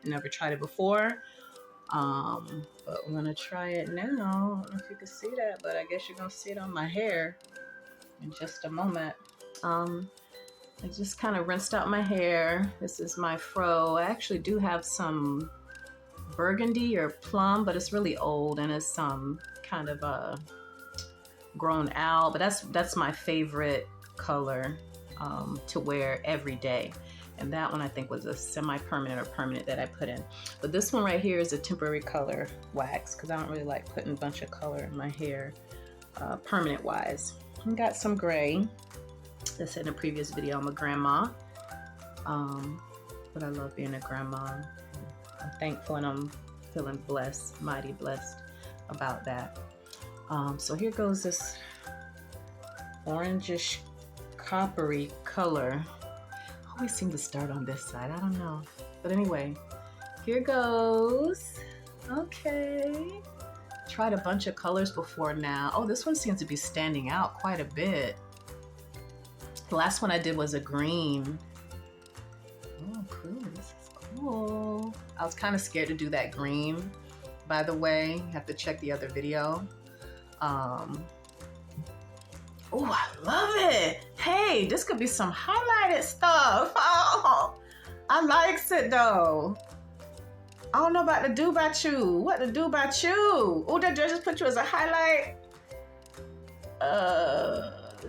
Never tried it before. But I'm gonna try it now. I don't know if you can see that, but I guess you're gonna see it on my hair in just a moment. I just kind of rinsed out my hair. This is my fro. I actually do have some burgundy or plum, but it's really old and it's some kind of grown out. But that's my favorite color to wear every day. And that one I think was a semi-permanent or permanent that I put in. But this one right here is a temporary color wax because I don't really like putting a bunch of color in my hair permanent wise. I got some gray. I said in a previous video I'm a grandma. But I love being a grandma. I'm thankful and I'm feeling blessed, mighty blessed about that. So here goes this orangish coppery color. I always seem to start on this side, I don't know. But anyway, here goes. Okay. Tried a bunch of colors before now. Oh, this one seems to be standing out quite a bit. The last one I did was a green. Oh, cool, this is cool. I was kind of scared to do that green, by the way. You have to check the other video. Oh, I love it. Hey, this could be some highlighted stuff. Oh, I likes it though. I don't know about the do about you. What to do about you? Oh, did I just put you as a highlight?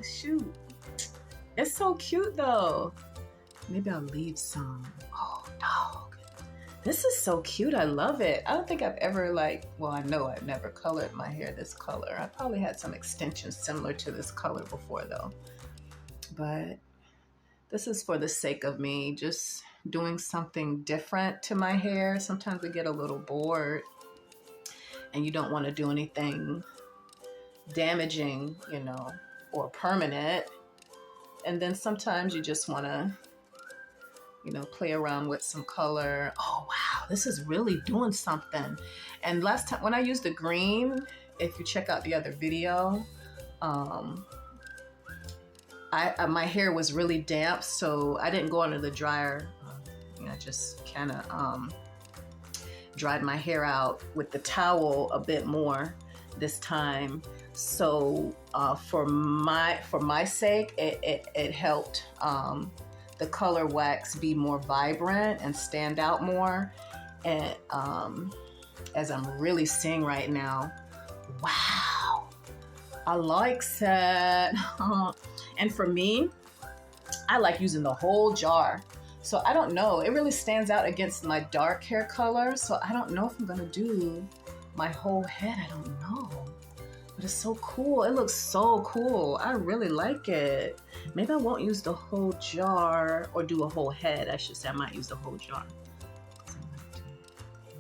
Shoot. It's so cute though. Maybe I'll leave some. Oh, dog. This is so cute. I love it. I don't think I've ever well, I know I've never colored my hair this color. I probably had some extensions similar to this color before though. But this is for the sake of me just doing something different to my hair. Sometimes we get a little bored and you don't want to do anything damaging, you know, or permanent. And then sometimes you just want to, you know, play around with some color. Oh, wow, this is really doing something. And last time when I used the green, if you check out the other video, my hair was really damp, so I didn't go under the dryer. You know, I just kind of dried my hair out with the towel a bit more this time. So for my sake, it helped the color wax be more vibrant and stand out more. And as I'm really seeing right now, wow, I like that. And for me, I like using the whole jar. So I don't know, it really stands out against my dark hair color. So I don't know if I'm gonna do my whole head, I don't know. But it's so cool, it looks so cool. I really like it. Maybe I won't use the whole jar or do a whole head. I should say I might use the whole jar. I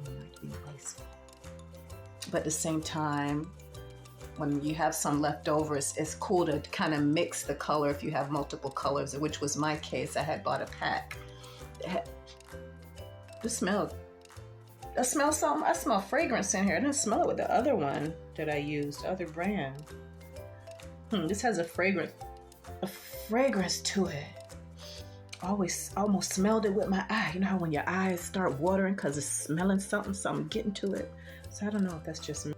like to be wasteful. But at the same time, when you have some leftovers, it's cool to kind of mix the color if you have multiple colors, which was my case. I had bought a pack. I smell something. I smell fragrance in here. I didn't smell it with the other one that I used, the other brand. This has a fragrance to it. I almost smelled it with my eye. You know how when your eyes start watering because it's smelling something getting to it. So I don't know if that's just me.